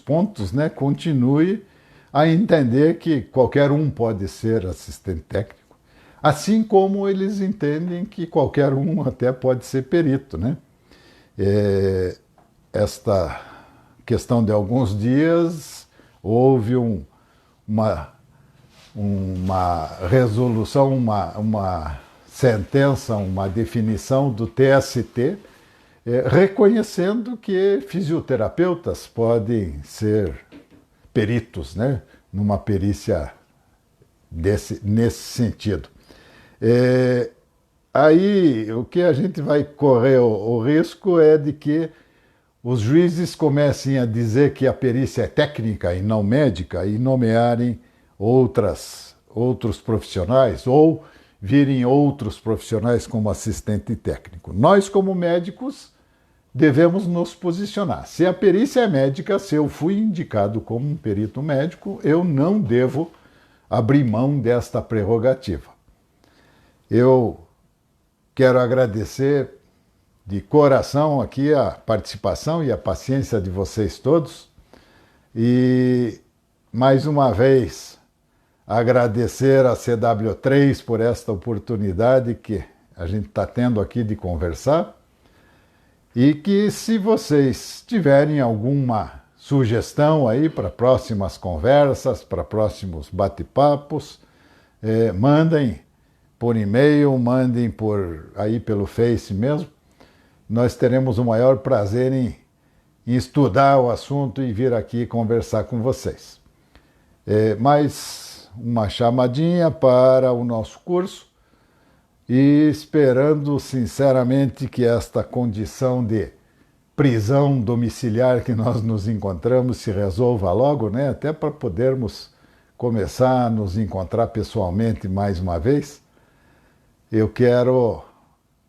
pontos, né, continue a entender que qualquer um pode ser assistente técnico, assim como eles entendem que qualquer um até pode ser perito, né? Esta questão de alguns dias, houve uma resolução, uma sentença, uma definição do TST, reconhecendo que fisioterapeutas podem ser peritos, né, numa perícia nesse sentido. aí o que a gente vai correr o risco é de que os juízes comecem a dizer que a perícia é técnica e não médica e nomearem outros profissionais ou virem outros profissionais como assistente técnico. Nós, como médicos, devemos nos posicionar. Se a perícia é médica, se eu fui indicado como um perito médico, eu não devo abrir mão desta prerrogativa. Eu quero agradecer de coração aqui a participação e a paciência de vocês todos e, mais uma vez, agradecer a CW3 por esta oportunidade que a gente está tendo aqui de conversar e que, se vocês tiverem alguma sugestão aí para próximas conversas, para próximos bate-papos, mandem por e-mail, mandem aí pelo Face mesmo. Nós teremos o maior prazer em estudar o assunto e vir aqui conversar com vocês. Mais uma chamadinha para o nosso curso e esperando sinceramente que esta condição de prisão domiciliar que nós nos encontramos se resolva logo, né? Até para podermos começar a nos encontrar pessoalmente mais uma vez. Eu quero,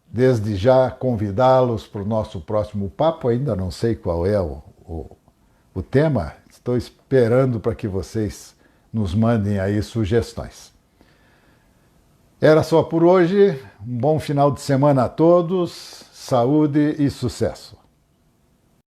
desde já, convidá-los para o nosso próximo papo. Ainda não sei qual é o tema. Estou esperando para que vocês nos mandem aí sugestões. Era só por hoje. Um bom final de semana a todos. Saúde e sucesso.